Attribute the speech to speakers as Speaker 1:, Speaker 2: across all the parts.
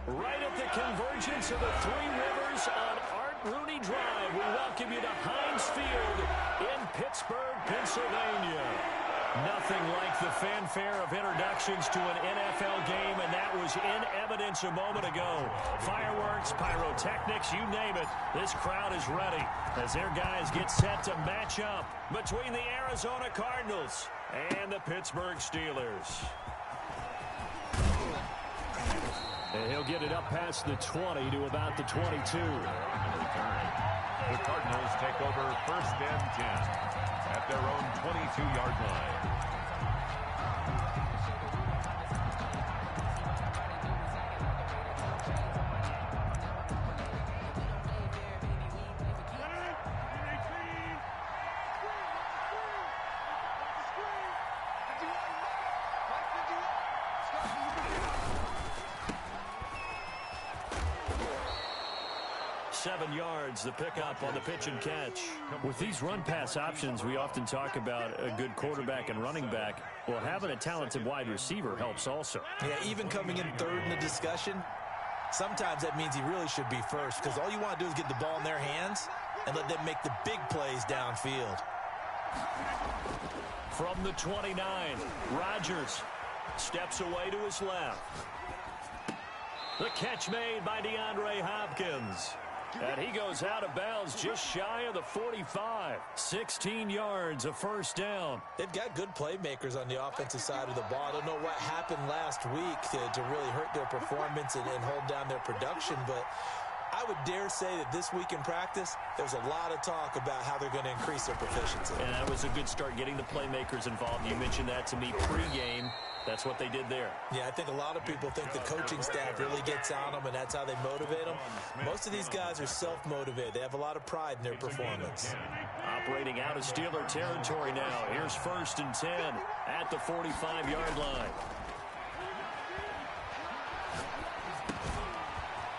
Speaker 1: Right at the convergence of the Three Rivers on Art Rooney Drive, we welcome you to Heinz Field in Pittsburgh, Pennsylvania. Nothing like the fanfare of introductions to an NFL game, and that was in evidence a moment ago. Fireworks, pyrotechnics, you name it. This crowd is ready as their guys get set to match up between the Arizona Cardinals and the Pittsburgh Steelers. And he'll get it up past the 20 to about the 22.
Speaker 2: The Cardinals take over 1st and 10 at their own 22-yard line.
Speaker 1: The pickup on the pitch and catch. With these run-pass options, we often talk about a good quarterback and running back. Well, having a talented wide receiver helps also.
Speaker 3: Yeah, even coming in third in the discussion, sometimes that means he really should be first, because all you want to do is get the ball in their hands and let them make the big plays downfield.
Speaker 1: From the 29, Rodgers steps away to his left. The catch made by DeAndre Hopkins. And he goes out of bounds just shy of the 45. 16 yards, a first down.
Speaker 3: They've got good playmakers on the offensive side of the ball. I don't know what happened last week to really hurt their performance and hold down their production, but I would dare say that this week in practice, there's a lot of talk about how they're going to increase their proficiency.
Speaker 1: And that was a good start, getting the playmakers involved. You mentioned that to me pregame. That's what they did there.
Speaker 3: Yeah, I think a lot of people think the coaching staff really gets on them, and that's how they motivate them. Most of these guys are self-motivated. They have a lot of pride in their performance.
Speaker 1: Operating out of Steeler territory now. Here's 1st and 10 at the 45-yard line.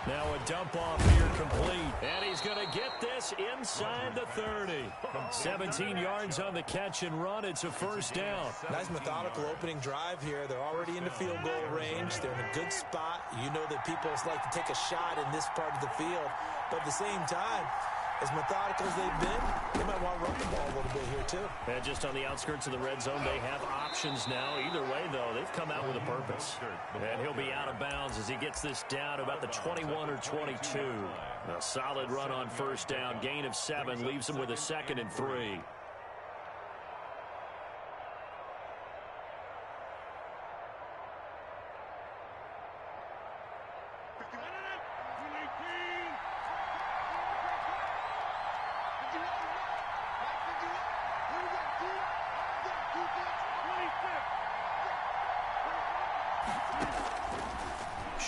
Speaker 1: Now a dump off here complete. And he's going to get this inside the 30. 17 yards on the catch and run. It's a first down.
Speaker 3: Nice methodical opening drive here. They're already in the field goal range. They're in a good spot. You know that people like to take a shot in this part of the field. But at the same time, as methodical as they've been, they might want to run the ball a little bit here too.
Speaker 1: And just on the outskirts of the red zone, they have options now. Either way, though, they've come out with a purpose. And he'll be out of bounds as he gets this down to about the 21 or 22. A solid run on first down. Gain of 7 leaves him with a 2nd and 3.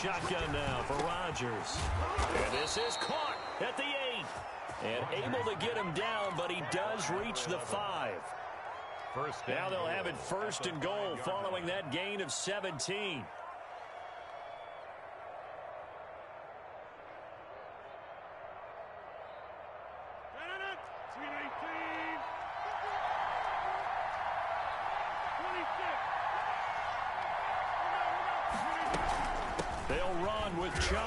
Speaker 1: Shotgun now for Rodgers. And this is caught at the 8. And able to get him down, but he does reach the 5. Now they'll have it 1st and goal following that gain of 17. They'll run with Chubb.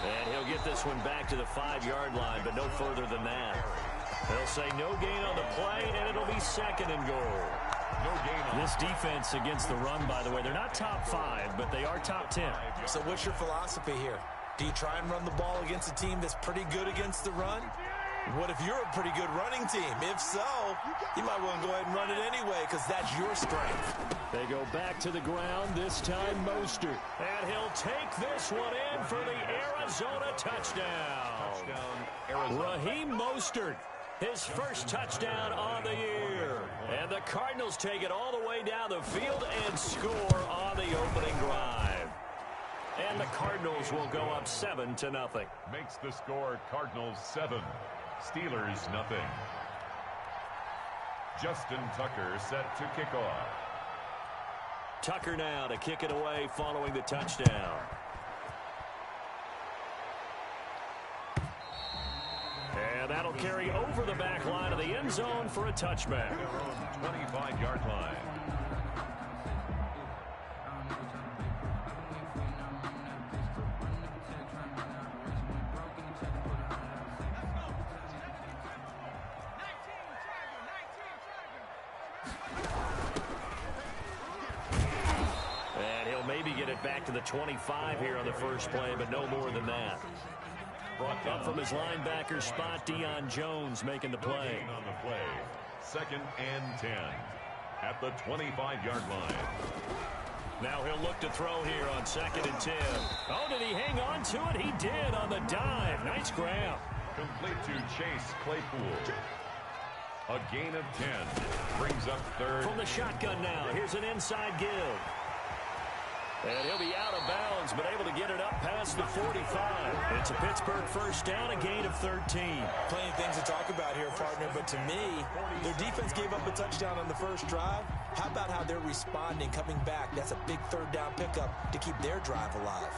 Speaker 1: And he'll get this one back to the 5-yard line, but no further than that. They'll say no gain on the play, and it'll be 2nd and goal. No gain. This defense against the run, by the way, they're not top 5, but they are top 10.
Speaker 3: So what's your philosophy here? Do you try and run the ball against a team that's pretty good against the run? What if you're a pretty good running team? If so, you might want to go ahead and run it anyway because that's your strength.
Speaker 1: They go back to the ground, this time Mostert. And he'll take this one in for the Arizona touchdown. Raheem Mostert, his first touchdown on the year. And the Cardinals take it all the way down the field and score on the opening drive. And the Cardinals will go up 7-0.
Speaker 2: Makes the score Cardinals 7, Steelers nothing. Justin Tucker set to kick off.
Speaker 1: Tucker now to kick it away following the touchdown. And that'll carry over the back line of the end zone for a touchback.
Speaker 2: 25-yard line.
Speaker 1: And he'll maybe get it back to the 25 here on the first play, but no more than that. Up from his linebacker spot, Deion Jones making the play.
Speaker 2: On the play, 2nd and 10 at the 25-yard line.
Speaker 1: Now he'll look to throw here on 2nd and 10. Oh, did he hang on to it? He did on the dive. Nice grab.
Speaker 2: Complete to Chase Claypool. A gain of 10. Brings up 3rd.
Speaker 1: From the shotgun now. Here's an inside give. And he'll be out of bounds, but able to get it up past the 45. It's a Pittsburgh first down, a gain of 13.
Speaker 3: Plenty of things to talk about here, partner, but to me, their defense gave up a touchdown on the first drive. How about how they're responding, coming back? That's a big 3rd down pickup to keep their drive alive.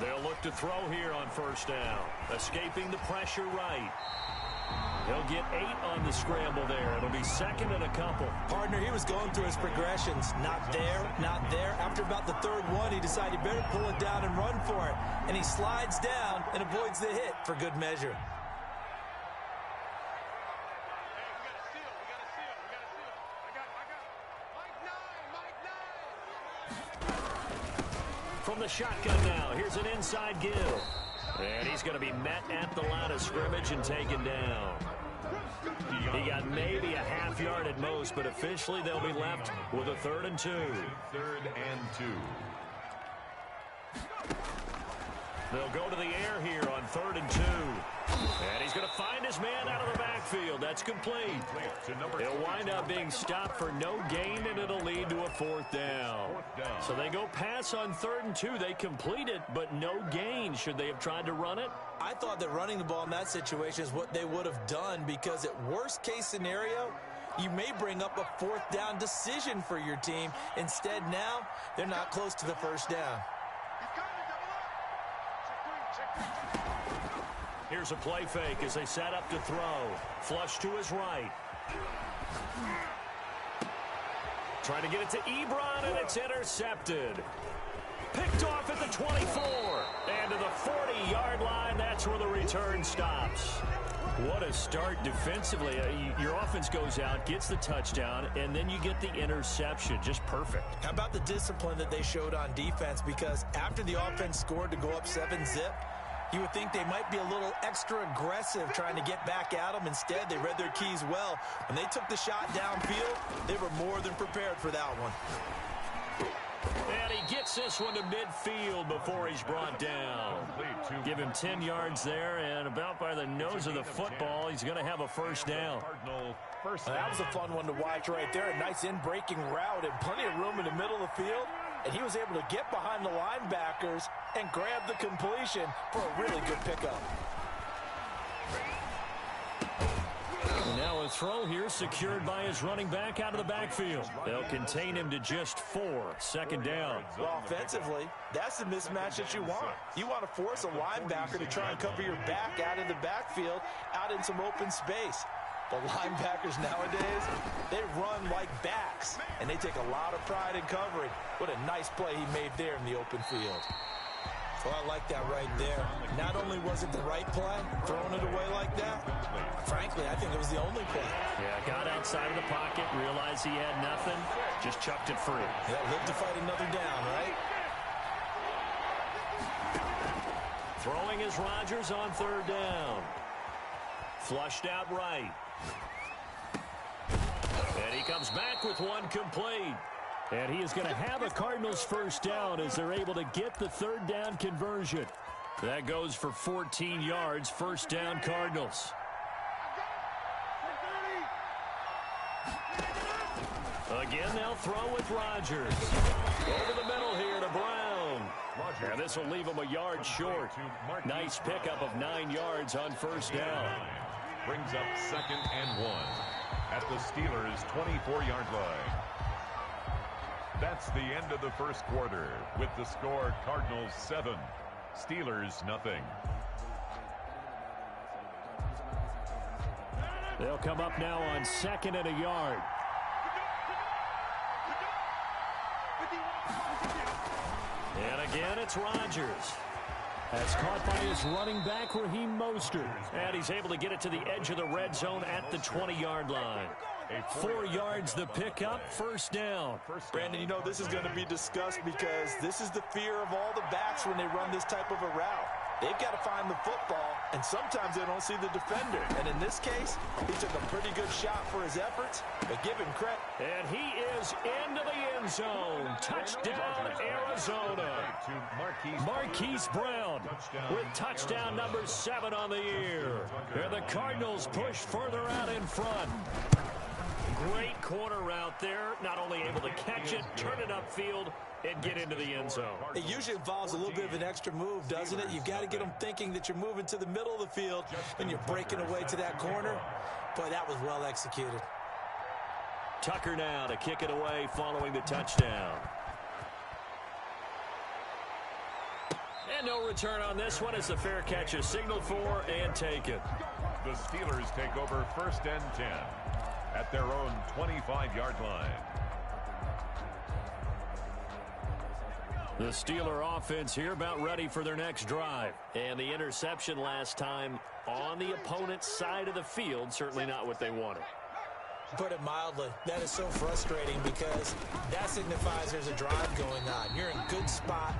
Speaker 1: They'll look to throw here on first down. Escaping the pressure right. He'll get 8 on the scramble there. It'll be 2nd and a couple.
Speaker 3: Partner, he was going through his progressions. Not there, not there. After about the 3rd one, he decided he better pull it down and run for it. And he slides down and avoids the hit for good measure.
Speaker 1: From the shotgun now, here's an inside give. And he's going to be met at the line of scrimmage and taken down. He got maybe a half yard at most, but officially they'll be left with a 3rd and 2.
Speaker 2: 3rd and 2.
Speaker 1: They'll go to the air here on 3rd and 2. And he's going to find his man out of the backfield. That's complete. He'll wind up being stopped for no gain, and it'll lead to a 4th down. So they go pass on 3rd and 2. They complete it, but no gain. Should they have tried to run it?
Speaker 3: I thought that running the ball in that situation is what they would have done, because at worst case scenario, you may bring up a 4th down decision for your team. Instead, now, they're not close to the first down.
Speaker 1: Here's a play fake as they set up to throw. Flush to his right. Trying to get it to Ebron, and it's intercepted. Picked off at the 24. And to the 40-yard line, that's where the return stops. What a start defensively. Your offense goes out, gets the touchdown, and then you get the interception. Just perfect.
Speaker 3: How about the discipline that they showed on defense? Because after the offense scored to go up 7-zip, you would think they might be a little extra aggressive trying to get back at them. Instead, they read their keys well. When they took the shot downfield, they were more than prepared for that one.
Speaker 1: And he gets this one to midfield before he's brought down. Give him 10 yards there, and about by the nose of the football, he's going to have a first down.
Speaker 3: That was a fun one to watch right there. A nice in-breaking route and plenty of room in the middle of the field. And he was able to get behind the linebackers and grab the completion for a really good pickup.
Speaker 1: And now a throw here secured by his running back out of the backfield. They'll contain him to just 4. 2nd down.
Speaker 3: Well, offensively, that's the mismatch that you want. You want to force a linebacker to try and cover your back out in the backfield, out in some open space. The linebackers nowadays, they run like backs, and they take a lot of pride in covering. What a nice play he made there in the open field. Well, I like that right there. Not only was it the right play, throwing it away like that, frankly, I think it was the only play.
Speaker 1: Yeah, got outside of the pocket, realized he had nothing, just chucked it free.
Speaker 3: Yeah, live to fight another down, right?
Speaker 1: Throwing is Rodgers on 3rd down. Flushed out right. And he comes back with one complete. And he is going to have a Cardinals first down as they're able to get the 3rd down conversion. That goes for 14 yards. First down, Cardinals. Again, they'll throw with Rodgers. Over the middle here to Brown. And this will leave him a yard short. Nice pickup of 9 yards on first down.
Speaker 2: Brings up 2nd and 1 at the Steelers' 24-yard line. That's the end of the first quarter with the score Cardinals 7, Steelers nothing.
Speaker 1: They'll come up now on 2nd and a yard. And again, it's Rodgers. That's caught by his running back, Raheem Mostert. And he's able to get it to the edge of the red zone at the 20-yard line. 4 yards the pickup, first down.
Speaker 3: Brandon, you know this is going to be discussed because this is the fear of all the backs when they run this type of a route. They've got to find the football, and sometimes they don't see the defender. And in this case, he took a pretty good shot for his efforts, but give him credit.
Speaker 1: And he is into the end zone. Touchdown, Arizona. Marquise Brown with touchdown number 7 on the year. And the Cardinals push further out in front. Great corner route there. Not only able to catch it, turn it upfield, and get into the end zone.
Speaker 3: It usually involves a little bit of an extra move, doesn't it? You've got to get them thinking that you're moving to the middle of the field and you're breaking away to that corner. Boy, that was well executed.
Speaker 1: Tucker now to kick it away following the touchdown. And no return on this one as the fair catch is signaled for and taken.
Speaker 2: The Steelers take over 1st and 10 at their own 25-yard line.
Speaker 1: The Steeler offense here about ready for their next drive. And the interception last time on the opponent's side of the field, certainly not what they wanted.
Speaker 3: Put it mildly, that is so frustrating because that signifies there's a drive going on. You're in good spot,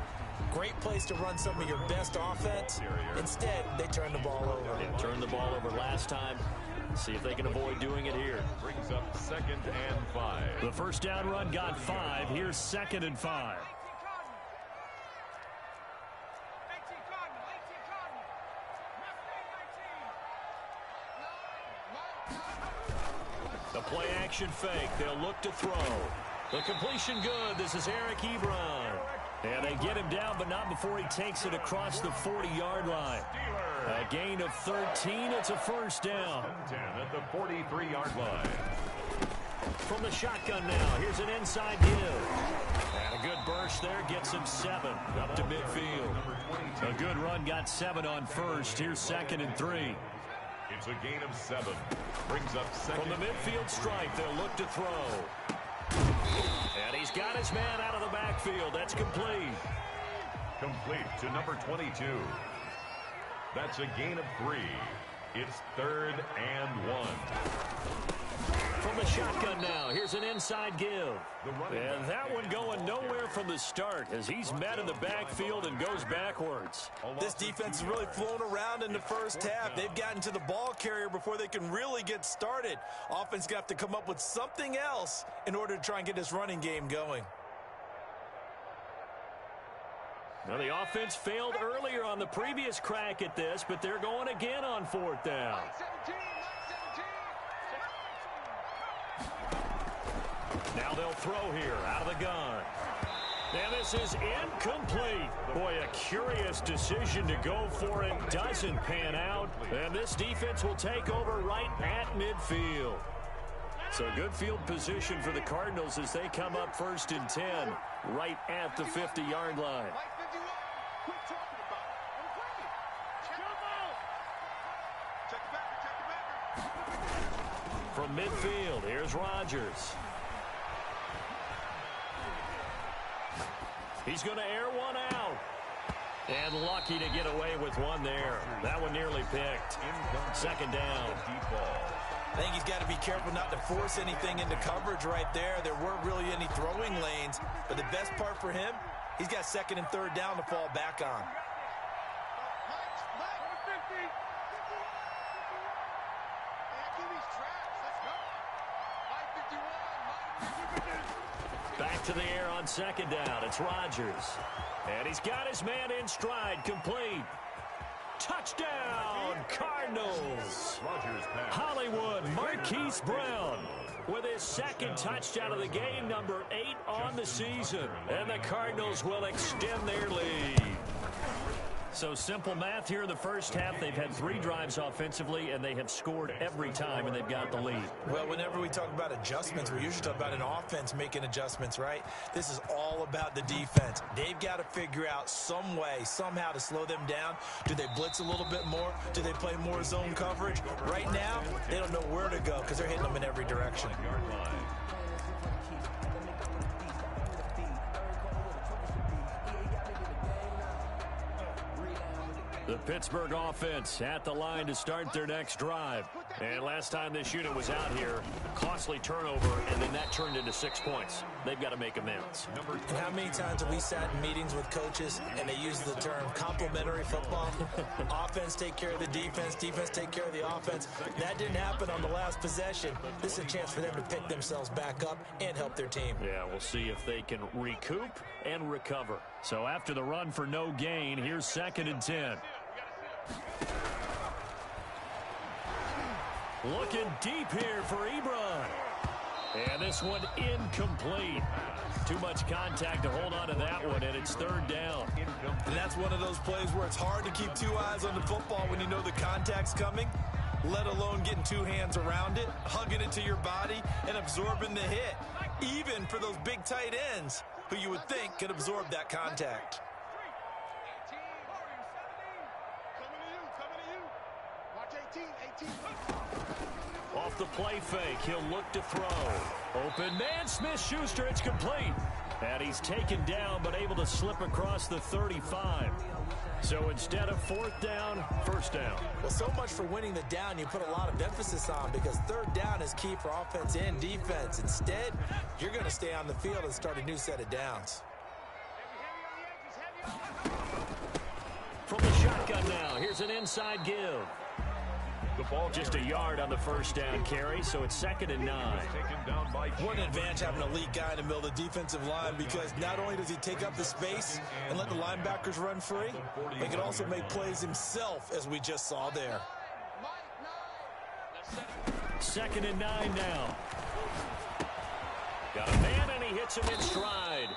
Speaker 3: great place to run some of your best offense. Instead, they turn the ball over.
Speaker 1: They turned the ball over last time. See if they can avoid doing it here.
Speaker 2: Brings up 2nd and 5.
Speaker 1: The first down run got 5. Here's 2nd and 5. The play action fake. They'll look to throw. The completion good. This is Eric Ebron. And they get him down, but not before he takes it across the 40-yard line. A gain of 13. It's a first down.
Speaker 2: 10 at the 43-yard line.
Speaker 1: From the shotgun now. Here's an inside give. And a good burst there. Gets him 7 up to midfield. A good run got 7 on first. Here's 2nd and 3.
Speaker 2: It's a gain of 7. Brings up 2nd.
Speaker 1: From the midfield stripe, they'll look to throw. And he's got his man out of the backfield. That's complete.
Speaker 2: Complete to number 22. That's a gain of 3. It's 3rd and 1.
Speaker 1: From the shotgun now, here's an inside give. And that one going nowhere from the start as he's met in the backfield and goes backwards.
Speaker 3: This defense has really flown around in the first half. They've gotten to the ball carrier before they can really get started. Offense got to come up with something else in order to try and get this running game going.
Speaker 1: Well, the offense failed earlier on the previous crack at this, but they're going again on 4th down. Now they'll throw here out of the gun. And this is incomplete. Boy, a curious decision to go for it. Doesn't pan out. And this defense will take over right at midfield. So good field position for the Cardinals as they come up 1st and 10 right at the 50-yard line. From midfield, here's Rodgers. He's going to air one out. And lucky to get away with one there. That one nearly picked. 2nd down.
Speaker 3: I think he's got to be careful not to force anything into coverage right there. There weren't really any throwing lanes. But the best part for him, he's got 2nd and 3rd down to fall back on.
Speaker 1: Back to the air on 2nd down. It's Rodgers. And he's got his man in stride. Complete. Touchdown, Cardinals. Hollywood, Marquise Brown with his 2nd touchdown of the game, number 8 on the season. And the Cardinals will extend their lead. So simple math here in the first half. They've had 3 drives offensively, and they have scored every time, and they've got the lead.
Speaker 3: Well, whenever we talk about adjustments, we usually talk about an offense making adjustments, right? This is all about the defense. They've got to figure out some way, somehow to slow them down. Do they blitz a little bit more? Do they play more zone coverage? Right now, they don't know where to go because they're hitting them in every direction.
Speaker 1: The Pittsburgh offense at the line to start their next drive. And last time this unit was out here, costly turnover, and then that turned into 6 points. They've got to make amends.
Speaker 3: And how many times have we sat in meetings with coaches and they use the term complementary football? Offense take care of the defense, defense take care of the offense. That didn't happen on the last possession. This is a chance for them to pick themselves back up and help their team.
Speaker 1: Yeah, we'll see if they can recoup and recover. So after the run for no gain, here's 2nd and 10. Looking deep here for Ebron. And this one incomplete. Too much contact to hold on to that one, and it's 3rd down.
Speaker 3: And that's one of those plays where it's hard to keep 2 eyes on the football when you know the contact's coming, let alone getting 2 hands around it, hugging it to your body, and absorbing the hit, even for those big tight ends who you would think could absorb that contact.
Speaker 1: Off the play fake, he'll look to throw. Open man, Smith-Schuster, it's complete. And he's taken down, but able to slip across the 35. So instead of 4th down, 1st down.
Speaker 3: Well, so much for winning the down you put a lot of emphasis on, because 3rd down is key for offense and defense. Instead, you're going to stay on the field and start a new set of downs.
Speaker 1: From the shotgun now, here's an inside give. The ball just a yard on the 1st down carry, so it's 2nd and 9.
Speaker 3: What an advantage having an elite guy in the middle of the defensive line, because not only does he take up the space and let the linebackers run free, but he can also make plays himself, as we just saw there.
Speaker 1: 2nd and 9 now. Got a man, and he hits him in stride.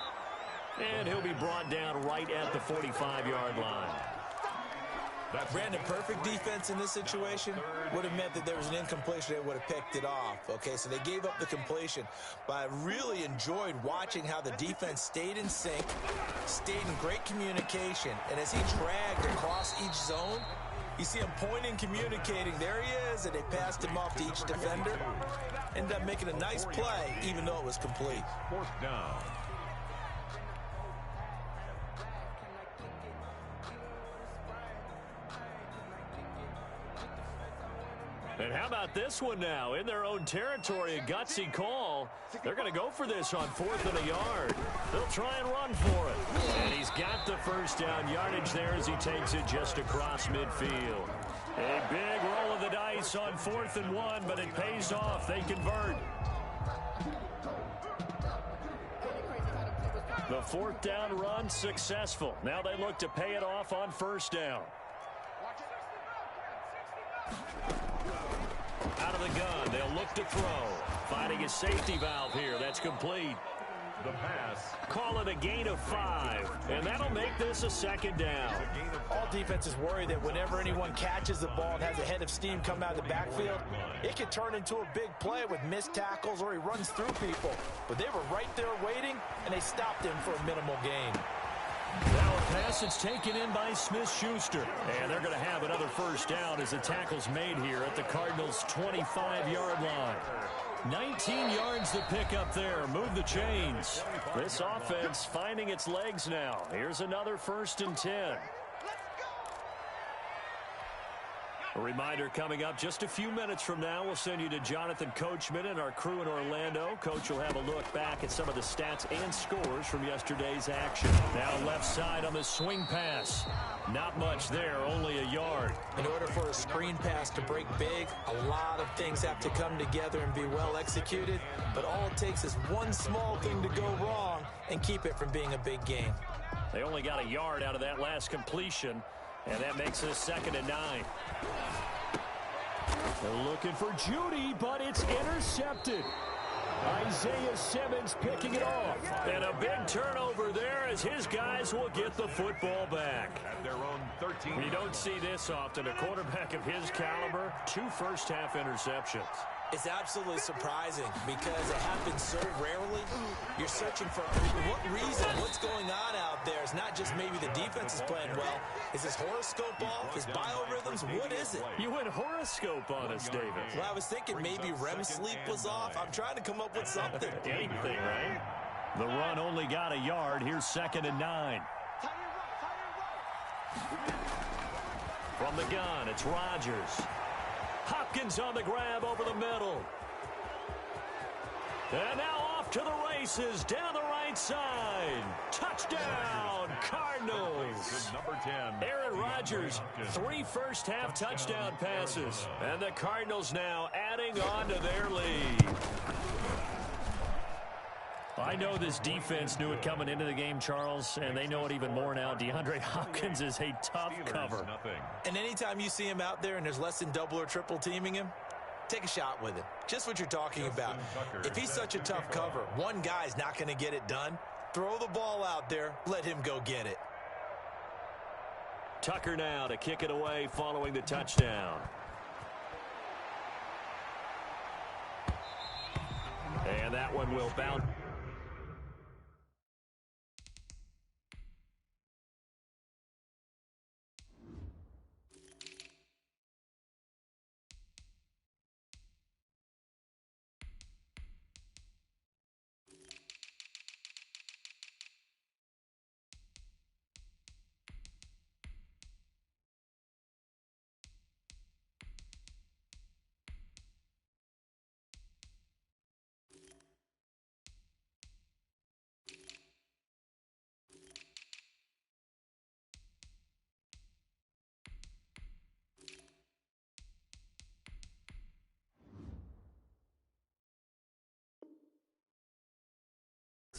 Speaker 1: And he'll be brought down right at the 45-yard line.
Speaker 3: Brandon, perfect defense in this situation would have meant that there was an incompletion. They would have picked it off. Okay, so they gave up the completion. But I really enjoyed watching how the defense stayed in sync, stayed in great communication. And as he dragged across each zone, you see him pointing, communicating. There he is, and they passed him off to each defender. Ended up making a nice play, even though it was complete.
Speaker 2: 4th down.
Speaker 1: And how about this one now? In their own territory, a gutsy call. They're going to go for this on 4th and a yard. They'll try and run for it. And he's got the 1st down yardage there as he takes it just across midfield. A big roll of the dice on 4th and 1, but it pays off. They convert. The 4th down run successful. Now they look to pay it off on 1st down. Out of the gun, they'll look to throw. Finding a safety valve here. That's complete.
Speaker 2: The pass.
Speaker 1: Call it a gain of 5. And that'll make this a 2nd down.
Speaker 3: All defenses worry that whenever anyone catches the ball and has a head of steam come out of the backfield, it could turn into a big play with missed tackles or he runs through people. But they were right there waiting, and they stopped him for a minimal gain.
Speaker 1: Now a pass that's taken in by Smith-Schuster. And they're going to have another 1st down as the tackle's made here at the Cardinals' 25-yard line. 19 yards to pick up there. Move the chains. This offense finding its legs now. Here's another 1st and 10. A reminder coming up just a few minutes from now. We'll send you to Jonathan Coachman and our crew in Orlando. Coach will have a look back at some of the stats and scores from yesterday's action. Now left side on the swing pass. Not much there, only a yard.
Speaker 3: In order for a screen pass to break big, a lot of things have to come together and be well executed. But all it takes is one small thing to go wrong and keep it from being a big gain.
Speaker 1: They only got a yard out of that last completion. And that makes it 2nd and 9. They're looking for Judy, but it's intercepted. Isaiah Simmons picking it off. And a big turnover there as his guys will get the football back.
Speaker 2: At their own 13.
Speaker 1: You don't see this often. A quarterback of his caliber, 2 first-half interceptions.
Speaker 3: It's absolutely surprising because it happens so rarely. You're searching for what reason, what's going on out there. It's not just maybe the defense is playing well. Is his horoscope off? His biorhythms? What is it?
Speaker 1: You went horoscope on us, David.
Speaker 3: Well, I was thinking maybe REM sleep was off. I'm trying to come up with something.
Speaker 1: Anything, right? The run only got a yard. Here's 2nd and 9. From the gun, it's Rodgers. Hopkins on the grab over the middle. And now off to the races down the right side. Touchdown, Cardinals.
Speaker 2: Number 10.
Speaker 1: Aaron Rodgers, 3 first-half touchdown passes. And the Cardinals now adding on to their lead. I know this defense knew it coming into the game, Charles, and they know it even more now. DeAndre Hopkins is a tough cover.
Speaker 3: And anytime you see him out there and there's less than double or triple teaming him, take a shot with him. Just what you're talking about. If he's such a tough cover, one guy's not going to get it done. Throw the ball out there. Let him go get it.
Speaker 1: Tucker now to kick it away following the touchdown. And that one will bounce.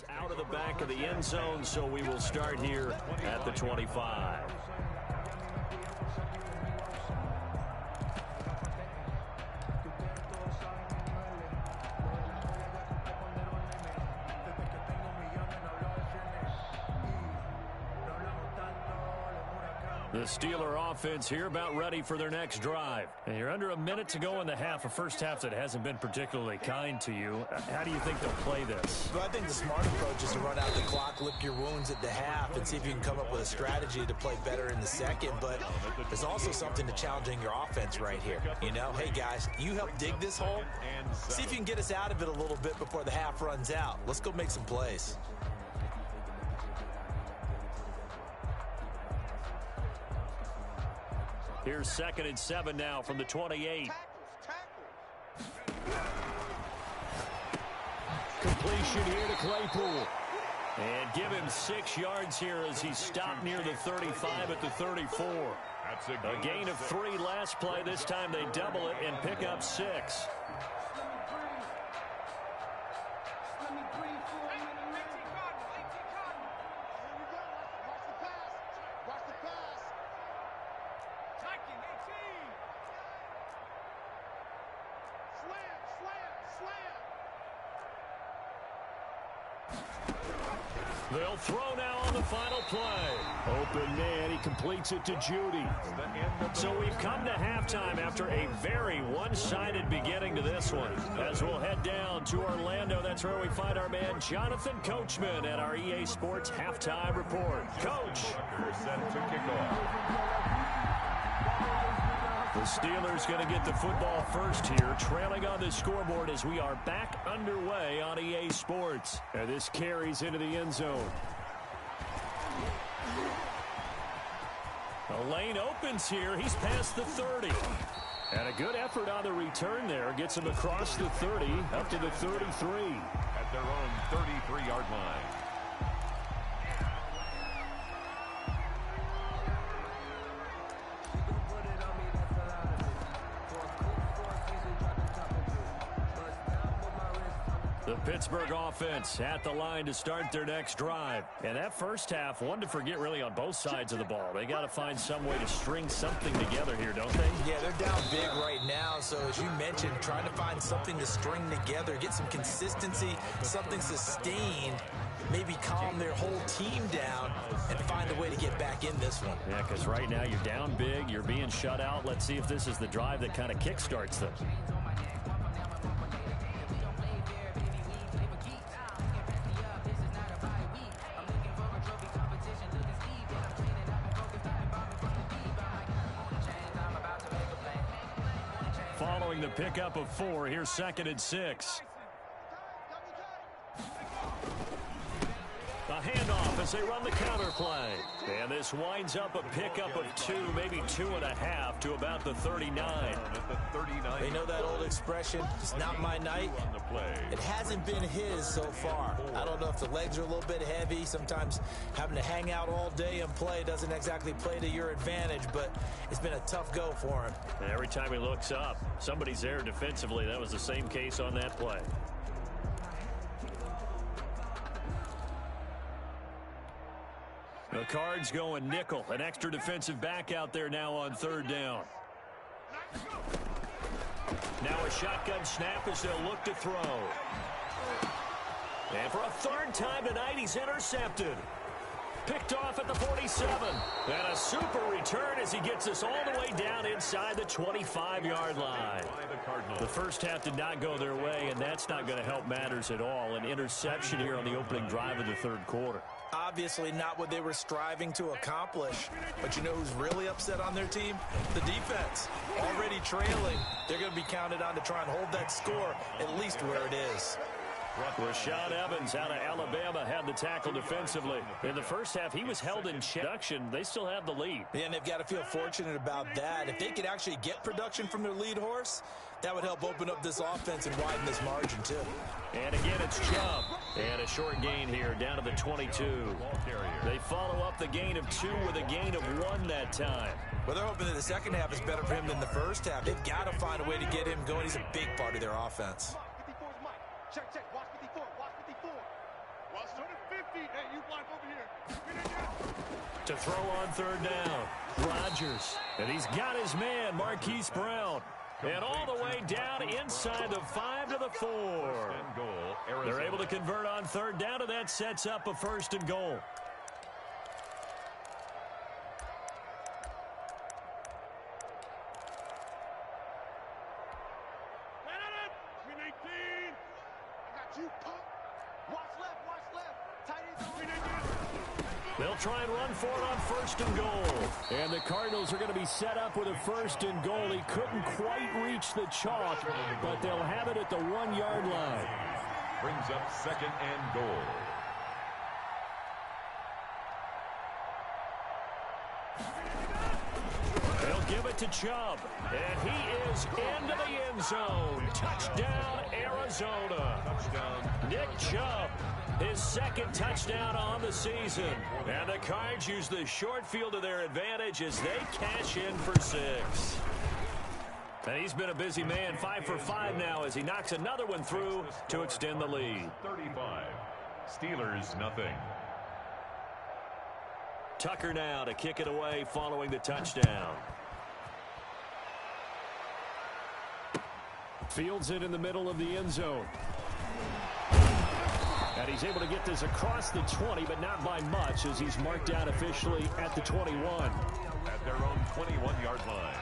Speaker 1: Out of the back of the end zone, so we will start here at the 25. The Steeler offense here about ready for their next drive. And you're under a minute to go in the half, a first half that hasn't been particularly kind to you. How do you think they'll play this?
Speaker 3: Well, I think the smart approach is to run out the clock, lick your wounds at the half, and see if you can come up with a strategy to play better in the second. But there's also something to challenging your offense right here. You know, hey, guys, you help dig this hole. See if you can get us out of it a little bit before the half runs out. Let's go make some plays.
Speaker 1: Here's 2nd and 7 now from the 28. Completion here to Claypool. And give him 6 yards here as he stopped near the 35 at the 34. A gain of 3 last play. This time they double it and pick up 6. They'll throw now on the final play. Open man, he completes it to Judy. So we've come to halftime after a very one-sided beginning to this one. As we'll head down to Orlando, that's where we find our man Jonathan Coachman at our EA Sports Halftime Report. Coach.
Speaker 2: Set to kick off.
Speaker 1: The Steelers going to get the football first here, trailing on the scoreboard as we are back underway on EA Sports. And this carries into the end zone. The lane opens here. He's past the 30. And a good effort on the return there. Gets him across the 30, up to the 33.
Speaker 2: At their own 33-yard line.
Speaker 1: The Pittsburgh offense at the line to start their next drive. And that first half, one to forget really on both sides of the ball. They got to find some way to string something together here, don't they?
Speaker 3: Yeah, they're down big right now. So as you mentioned, trying to find something to string together, get some consistency, something sustained, maybe calm their whole team down and find a way to get back in this one.
Speaker 1: Yeah, because right now you're down big, you're being shut out. Let's see if this is the drive that kind of kickstarts them. Following the pickup of 4, here's 2nd and 6. A handoff as they run the counter play. And this winds up a pickup of 2, maybe 2.5 to about the 39.
Speaker 3: They know that old expression, it's not my night. It hasn't been his so far. I don't know if the legs are a little bit heavy. Sometimes having to hang out all day and play doesn't exactly play to your advantage, but it's been a tough go for him.
Speaker 1: And every time he looks up, somebody's there defensively. That was the same case on that play. The Cards going nickel. An extra defensive back out there now on 3rd down. Now a shotgun snap as they'll look to throw. And for a 3rd time tonight, he's intercepted. Picked off at the 47. And a super return as he gets us all the way down inside the 25-yard line. The first half did not go their way, and that's not going to help matters at all. An interception here on the opening drive of the 3rd quarter.
Speaker 3: Obviously not what they were striving to accomplish. But you know who's really upset on their team? The defense. Already trailing. They're going to be counted on to try and hold that score at least where it is.
Speaker 1: Rashad Evans out of Alabama had the tackle defensively. In the first half, he was held in check. They still have the lead.
Speaker 3: Yeah, and they've got to feel fortunate about that. If they could actually get production from their lead horse, that would help open up this offense and widen this margin, too.
Speaker 1: And again, it's Chubb. And a short gain here down to the 22. They follow up the gain of 2 with a gain of 1 that time.
Speaker 3: Well, they're hoping that the second half is better for him than the first half. They've got to find a way to get him going. He's a big part of their offense.
Speaker 4: Check, watch 54, watch 54. Watch 50. Hey, you block over here.
Speaker 1: To throw on 3rd down, Rodgers. And he's got his man, Marquise Brown. And all the way down inside the 5 to the 4. They're able to convert on 3rd down, and that sets up a 1st and goal. They'll try and run for it on 1st and goal. And the Cardinals are going to be set up with a 1st and goal. He couldn't quite reach the chalk, but they'll have it at the 1-yard line.
Speaker 2: Brings up 2nd and goal.
Speaker 1: They'll give it to Chubb. And he is into the end zone. Touchdown, Arizona. Touchdown, Nick Chubb. His 2nd touchdown on the season. And the Cards use the short field to their advantage as they cash in for 6. And he's been a busy man, 5 for 5 now as he knocks another one through to extend the lead.
Speaker 2: 35. Steelers, nothing.
Speaker 1: Tucker now to kick it away following the touchdown. Fields it in the middle of the end zone. And he's able to get this across the 20, but not by much as he's marked down officially at the 21.
Speaker 2: At their own 21-yard line.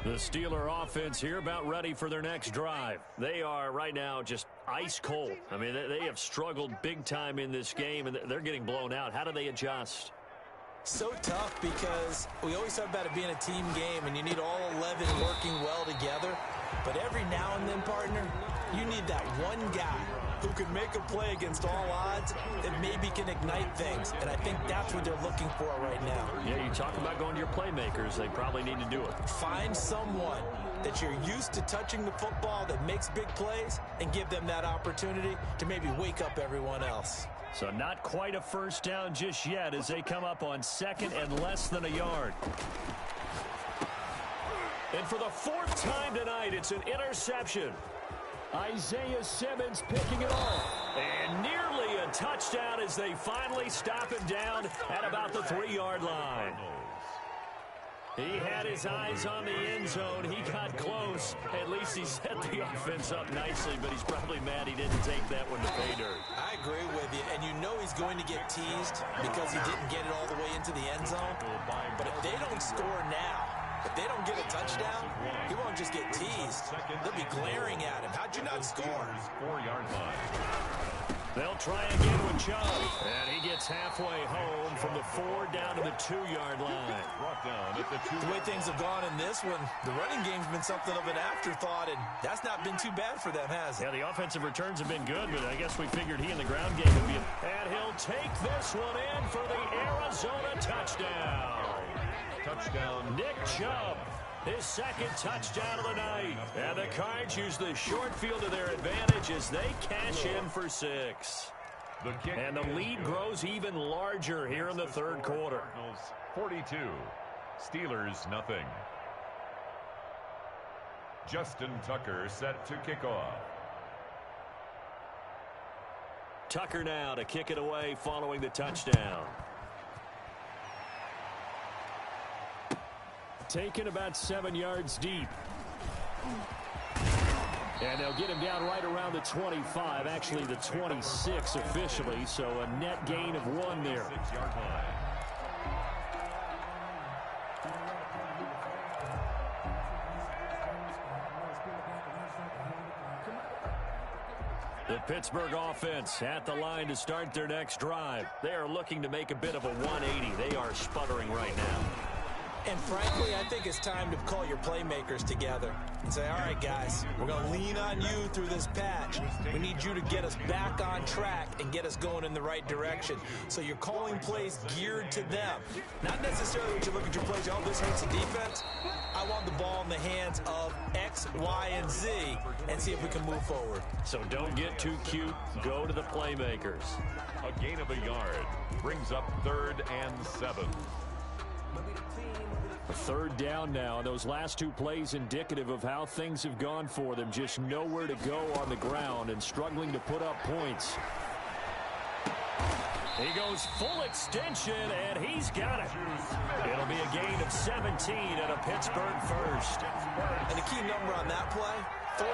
Speaker 1: The Steeler offense here about ready for their next drive. They are right now just ice cold. I mean, they have struggled big time in this game, and they're getting blown out. How do they adjust?
Speaker 3: So tough because we always talk about it being a team game, and you need all 11 working well together. But every now and then, partner, you need that one guy who can make a play against all odds that maybe can ignite things. And I think that's what they're looking for right now.
Speaker 1: Yeah, you talk about going to your playmakers. They probably need to do it.
Speaker 3: Find someone that you're used to touching the football that makes big plays and give them that opportunity to maybe wake up everyone else.
Speaker 1: So not quite a first down just yet as they come up on second and less than a yard. And for the fourth time tonight, it's an interception. Isaiah Simmons picking it off. And nearly a touchdown as they finally stop him down at about the 3-yard line. He had his eyes on the end zone. He got close. At least he set the offense up nicely, but he's probably mad he didn't take that one to pay dirt.
Speaker 3: I agree with you, and you know he's going to get teased because he didn't get it all the way into the end zone. But if they don't score now, if they don't get a touchdown, he won't just get teased. They'll be glaring at him. How'd you not score?
Speaker 2: 4-yard line.
Speaker 1: They'll try again with Chubb. And he gets halfway home from the 4 down to the 2-yard line.
Speaker 2: Brought down at the 2.
Speaker 3: The way things have gone in this one, the running game's been something of an afterthought, and that's not been too bad for them, has it?
Speaker 1: Yeah, the offensive returns have been good, but I guess we figured he in the ground game would be. And he'll take this one in for the Arizona touchdown.
Speaker 2: Touchdown.
Speaker 1: Nick Chubb, his second touchdown of the night. And the Cards use the short field to their advantage as they cash in for 6.
Speaker 2: The kick
Speaker 1: and the lead grows even larger here in the third quarter.
Speaker 2: 42. Steelers nothing. Justin Tucker set to kick off.
Speaker 1: Tucker now to kick it away following the touchdown. Taken about 7 yards deep. And they'll get him down right around the 25, actually the 26 officially, so a net gain of 1 there.
Speaker 2: 6-yard line.
Speaker 1: The Pittsburgh offense at the line to start their next drive. They are looking to make a bit of a 180. They are sputtering right now.
Speaker 3: And frankly, I think it's time to call your playmakers together and say, all right, guys, we're going to lean on you through this patch. We need you to get us back on track and get us going in the right direction. So you're calling plays geared to them. Not necessarily when you look at your plays, oh, this hurts the defense. I want the ball in the hands of X, Y, and Z and see if we can move forward.
Speaker 1: So don't get too cute. Go to the playmakers.
Speaker 2: A gain of a yard brings up 3rd and 7.
Speaker 1: A 3rd down now. Those last 2 plays indicative of how things have gone for them. Just nowhere to go on the ground and struggling to put up points. He goes full extension, and he's got it. It'll be a gain of 17 and a Pittsburgh first.
Speaker 3: And the key number on that play, 3.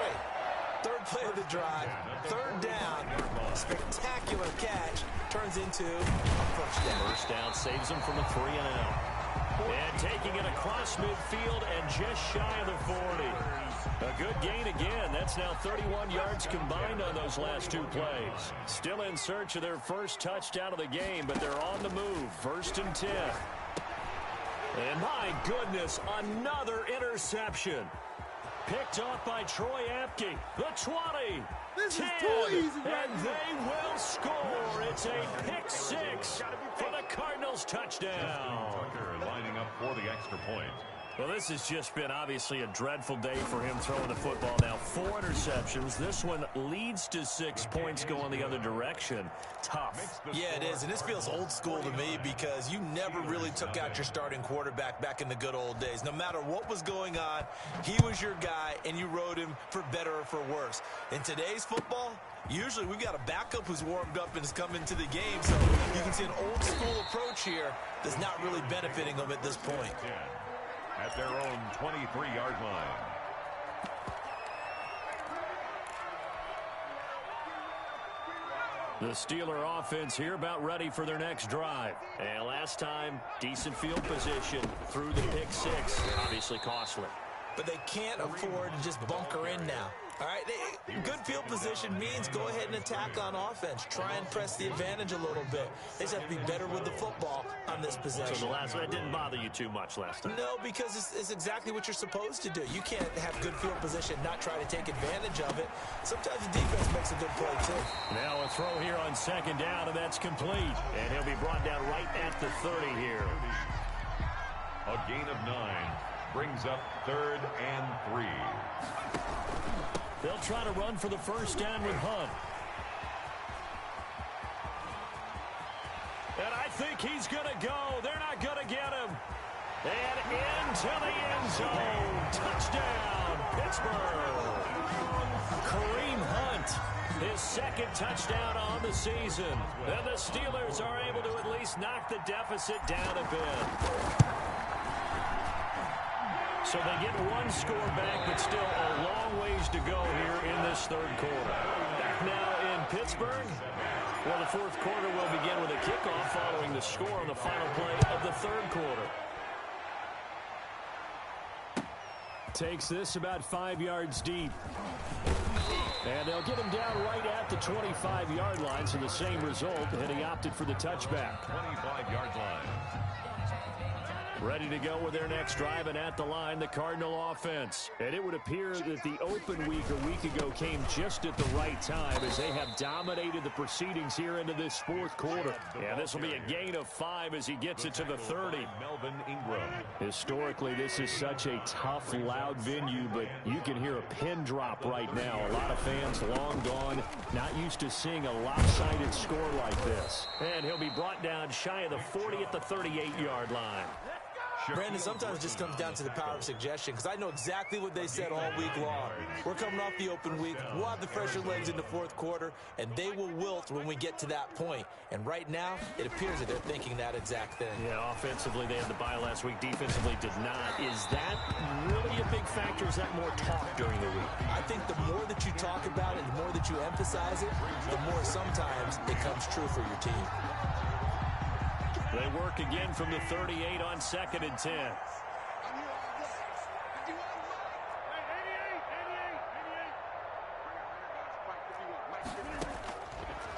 Speaker 3: 3rd play of the drive, 3rd down, spectacular catch, turns into a first down.
Speaker 1: First down saves him from a 3-and-out. And taking it across midfield and just shy of the 40. A good gain again. That's now 31 yards combined on those last 2 plays. Still in search of their first touchdown of the game, but they're on the move. 1st and 10. And my goodness, another interception. Picked off by Troy Apke. The 20.
Speaker 4: This
Speaker 1: 10,
Speaker 4: is too easy right
Speaker 1: and they will score. It's a pick 6 for the Cardinals touchdown.
Speaker 2: Tucker lining up for the extra point.
Speaker 1: Well, this has just been obviously a dreadful day for him throwing the football. Now 4 interceptions. This one leads to 6 points going the other direction. Tough.
Speaker 3: Yeah, it is, and this feels old school to me because you never really took out your starting quarterback back in the good old days. No matter what was going on, he was your guy, and you rode him for better or for worse. In today's football, usually we've got a backup who's warmed up and has come into the game, so you can see an old school approach here that's not really benefiting them at this point.
Speaker 2: At their own 23-yard line.
Speaker 1: The Steeler offense here about ready for their next drive. And last time, decent field position through the pick 6. Obviously costly.
Speaker 3: But they can't afford to just bunker in now. All right, good field position means go ahead and attack on offense. Try and press the advantage a little bit. They just have to be better with the football on this possession.
Speaker 1: So the last one didn't bother you too much last time?
Speaker 3: No, because it's exactly what you're supposed to do. You can't have good field position, not try to take advantage of it. Sometimes the defense makes a good play, too.
Speaker 1: Now a throw here on 2nd down, and that's complete. And he'll be brought down right at the 30 here.
Speaker 2: A gain of 9. Brings up 3rd and 3.
Speaker 1: They'll try to run for the first down with Hunt. And I think he's going to go. They're not going to get him. And into the end zone. Touchdown, Pittsburgh. Kareem Hunt, his second touchdown on the season. And the Steelers are able to at least knock the deficit down a bit. So they get one score back, but still a long ways to go here in this third quarter. Back now in Pittsburgh. Well, the fourth quarter will begin with a kickoff following the score on the final play of the third quarter. Takes this about 5 yards deep. And they'll get him down right at the 25-yard line, so the same result, and he opted for the touchback.
Speaker 2: 25-yard line.
Speaker 1: Ready to go with their next drive, and at the line, the Cardinal offense. And it would appear that the open week a week ago came just at the right time as they have dominated the proceedings here into this fourth quarter. And this will be a gain of 5 as he gets it to the 30.
Speaker 2: Melvin Ingram.
Speaker 1: Historically, this is such a tough, loud venue, but you can hear a pin drop right now. A lot of fans long gone, not used to seeing a lopsided score like this. And he'll be brought down shy of the 40 at the 38-yard line.
Speaker 3: Brandon, sometimes it just comes down to the power of suggestion, because I know exactly what they said all week long. We're coming off the open week. We'll have the fresher legs in the fourth quarter, and they will wilt when we get to that point. And right now, it appears that they're thinking that exact thing.
Speaker 1: Yeah, offensively, they had the bye last week. Defensively, did not. Is that really a big factor? Is that more talk during the week?
Speaker 3: I think the more that you talk about it, the more that you emphasize it, the more sometimes it comes true for your team.
Speaker 1: They work again from the 38 on 2nd and 10.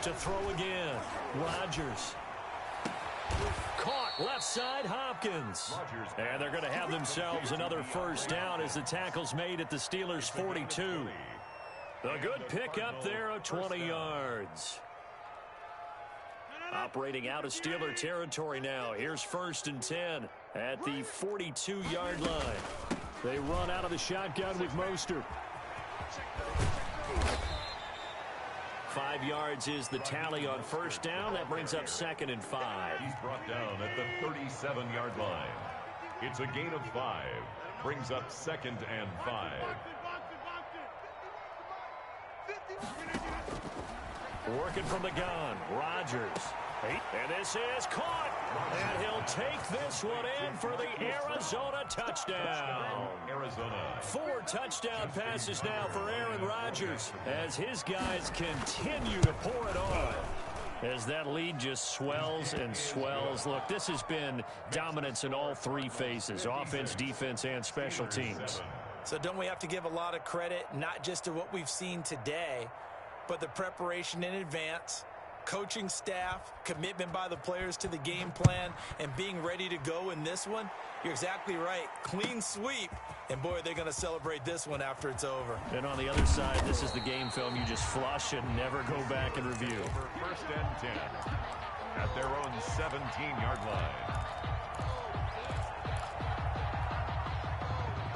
Speaker 1: To throw again, Rodgers. Caught left side, Hopkins. And they're going to have themselves another first down as the tackle's made at the Steelers' 42. A good pickup there of 20 yards. Operating out of Steeler territory now. Here's 1st and 10 at the 42-yard line. They run out of the shotgun with Mostert. 5 yards is the tally on first down. That brings up 2nd and 5.
Speaker 2: He's brought down at the 37-yard line. It's a gain of 5. Brings up 2nd and 5.
Speaker 1: Working from the gun, Rodgers. And this is caught. And he'll take this one in for the Arizona touchdown.
Speaker 2: Arizona.
Speaker 1: 4 touchdown passes now for Aaron Rodgers as his guys continue to pour it on. As that lead just swells and swells. Look, this has been dominance in all 3 phases, offense, defense, and special teams.
Speaker 3: So don't we have to give a lot of credit, not just to what we've seen today, but the preparation in advance, coaching staff, commitment by the players to the game plan, and being ready to go in this one? You're exactly right. Clean sweep. And, boy, they're going to celebrate this one after it's over.
Speaker 1: And on the other side, this is the game film you just flush and never go back and review.
Speaker 2: 1st and 10 at their own 17-yard line.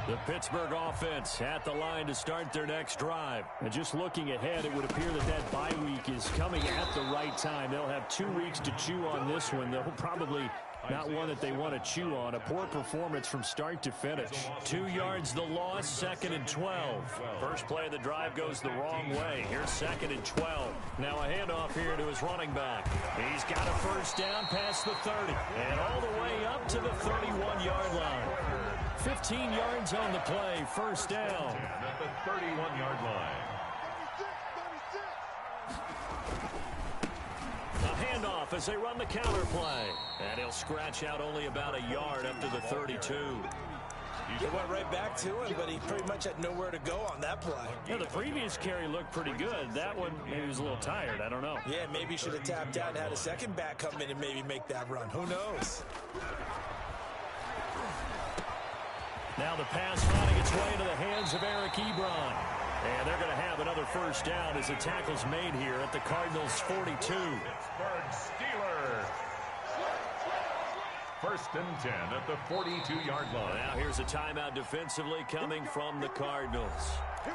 Speaker 1: The Pittsburgh offense at the line to start their next drive. And just looking ahead, it would appear that that bye week is coming at the right time. They'll have 2 weeks to chew on this one. They'll probably not one that they want to chew on. A poor performance from start to finish. 2 yards the loss, 2nd and 12. First play of the drive goes the wrong way. Here's 2nd and 12. Now a handoff here to his running back. He's got a first down past the 30 and all the way up to the 31-yard line. 15 yards on the play, first down.
Speaker 2: At the 31-yard line.
Speaker 1: A handoff as they run the counter play. And he'll scratch out only about a yard up to the 32.
Speaker 3: It went right back to him, but he pretty much had nowhere to go on that play.
Speaker 1: Yeah, the previous carry looked pretty good. That one, maybe he was a little tired. I don't know.
Speaker 3: Yeah, maybe he should have tapped out and had a second back come in and maybe make that run. Who knows?
Speaker 1: Now the pass finding its way into the hands of Eric Ebron. And they're going to have another first down as the tackle's made here at the Cardinals' 42.
Speaker 2: Pittsburgh Steelers. First and 10 at the 42-yard line.
Speaker 1: Now here's a timeout defensively coming from the Cardinals.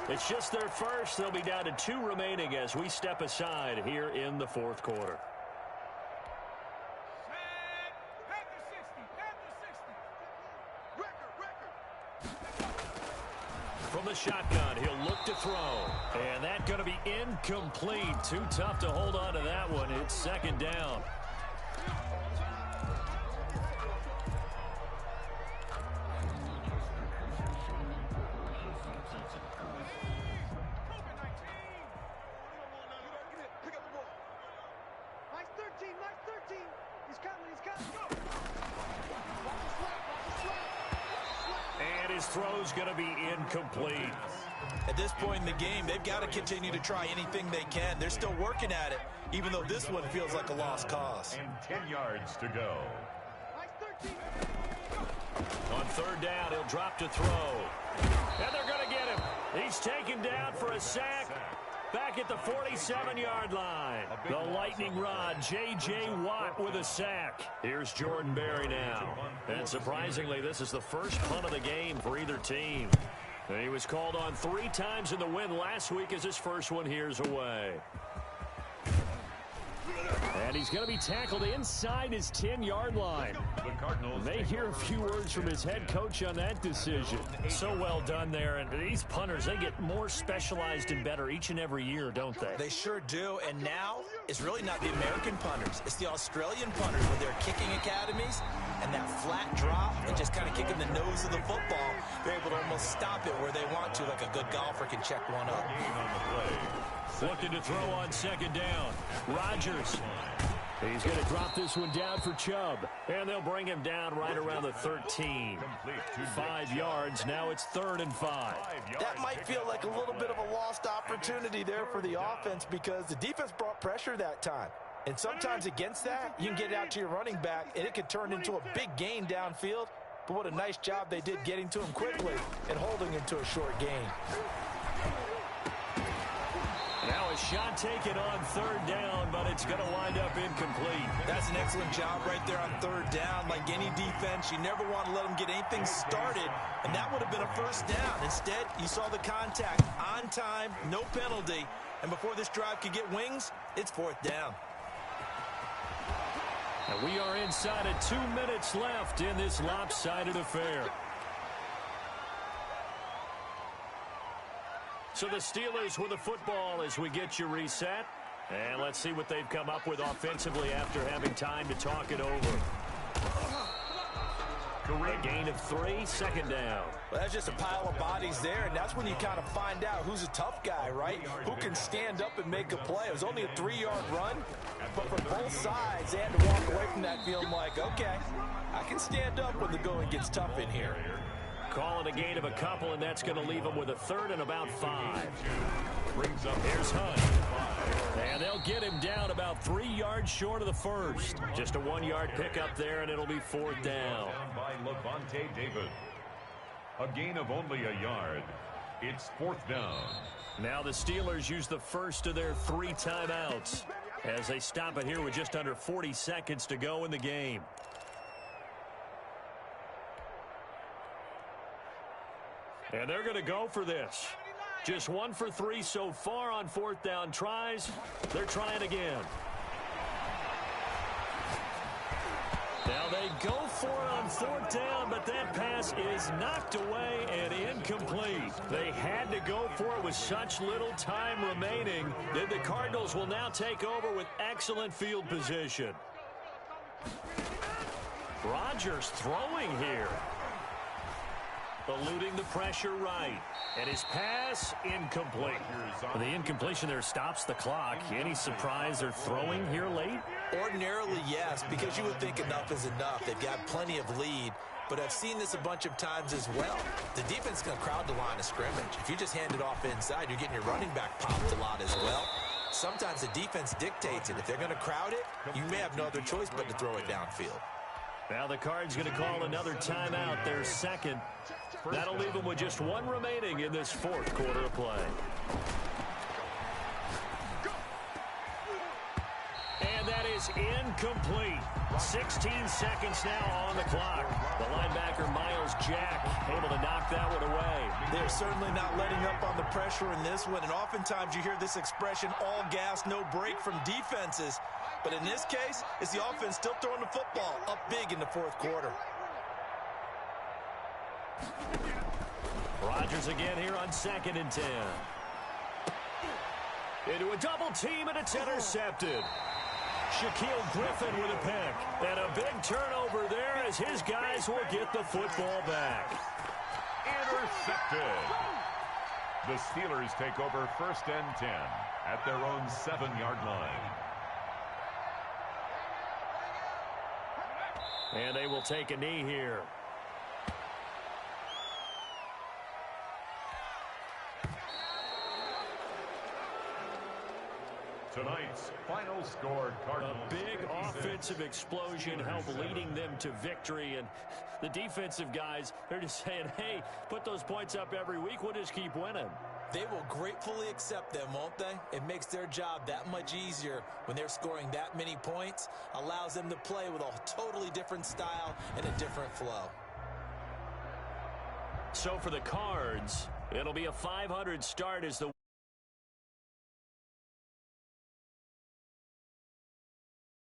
Speaker 1: It's just their first. They'll be down to 2 remaining as we step aside here in the fourth quarter. From the shotgun, he'll look to throw. And that's going to be incomplete. Too tough to hold on to that one. It's second down. And his throw's going to be incomplete.
Speaker 3: At this point in the game, they've got to continue to try anything they can. They're still working at it, even though this one feels like a lost cause.
Speaker 2: And 10 yards to go.
Speaker 1: On third down, he'll drop to throw. And they're going to get him. He's taken down for a sack. Back at the 47-yard line. The lightning rod, J.J. Watt with a sack. Here's Jordan Berry now. And surprisingly, this is the first punt of the game for either team. And he was called on 3 times in the win last week as his first one here's away. And he's going to be tackled inside his 10-yard line.
Speaker 2: The Cardinals
Speaker 1: May hear a few words from his head coach on that decision. So well done there. And these punters, they get more specialized and better each and every year, don't they?
Speaker 3: They sure do. And now it's really not the American punters. It's the Australian punters with their kicking academies and that flat drop and just kind of kicking the nose of the football. They're able to almost stop it where they want to, like a good golfer can check one up.
Speaker 1: Looking to throw on second down. Rodgers. He's going to drop this one down for Chubb. And they'll bring him down right around the 13. 5 yards. Now it's 3rd and 5.
Speaker 3: That might feel like a little bit of a lost opportunity there for the offense because the defense brought pressure that time. And sometimes against that, you can get out to your running back, and it could turn into a big gain downfield. But what a nice job they did getting to him quickly and holding him to a short gain.
Speaker 1: Now a shot taken on 3rd down, but it's going to wind up incomplete.
Speaker 3: That's an excellent job right there on 3rd down. Like any defense, you never want to let them get anything started, and that would have been a first down. Instead, you saw the contact on time, no penalty, and before this drive could get wings, it's 4th down.
Speaker 1: And we are inside of 2 minutes left in this lopsided affair. So the Steelers with the football as we get you reset. And let's see what they've come up with offensively after having time to talk it over. A gain of 3, 2nd down.
Speaker 3: Well, that's just a pile of bodies there, and that's when you kind of find out who's a tough guy, right? Who can stand up and make a play. It was only a 3-yard run, but for both sides, they had to walk away from that feeling like, okay, I can stand up when the going gets tough in here.
Speaker 1: Calling a gain of a couple, and that's going to leave them with a 3rd and about 5. Here's Hunt. And they'll get him down about 3 yards short of the first. Just a 1-yard pickup there, and it'll be 4th down.
Speaker 2: By Levante David. A gain of only a yard. It's 4th down.
Speaker 1: Now the Steelers use the first of their 3 timeouts as they stop it here with just under 40 seconds to go in the game. And they're going to go for this. Just 1 for 3 so far on 4th down tries. They're trying again. Now they go for it on 4th down, but that pass is knocked away and incomplete. They had to go for it with such little time remaining that the Cardinals will now take over with excellent field position. Rodgers throwing here. Eluding the pressure right. And his pass incomplete. The incompletion there stops the clock. Any surprise they're throwing here late?
Speaker 3: Ordinarily, yes, because you would think enough is enough. They've got plenty of lead, but I've seen this a bunch of times as well. The defense is going to crowd the line of scrimmage. If you just hand it off inside, you're getting your running back popped a lot as well. Sometimes the defense dictates it. If they're going to crowd it, you may have no other choice but to throw it downfield.
Speaker 1: Now the Cards going to call another timeout, their 2nd. That'll leave them with just 1 remaining in this 4th quarter of play. And that is is incomplete. 16 seconds now on the clock. The linebacker, Miles Jack, able to knock that one away.
Speaker 3: They're certainly not letting up on the pressure in this one, and oftentimes you hear this expression, all gas, no break from defenses. But in this case, it's the offense still throwing the football up big in the fourth quarter.
Speaker 1: Rodgers again here on 2nd and 10. Into a double team, and it's intercepted. Shaquille Griffin with a pick. And a big turnover there as his guys will get the football back.
Speaker 2: Intercepted. The Steelers take over 1st and 10 at their own 7-yard line.
Speaker 1: And they will take a knee here.
Speaker 2: Tonight's final score, Cardinals.
Speaker 1: A big
Speaker 2: 56,
Speaker 1: offensive explosion helped leading them to victory. And the defensive guys, they're just saying, hey, put those points up every week. We'll just keep winning.
Speaker 3: They will gratefully accept them, won't they? It makes their job that much easier when they're scoring that many points. Allows them to play with a totally different style and a different flow.
Speaker 1: So for the Cards, it'll be a 500 start as the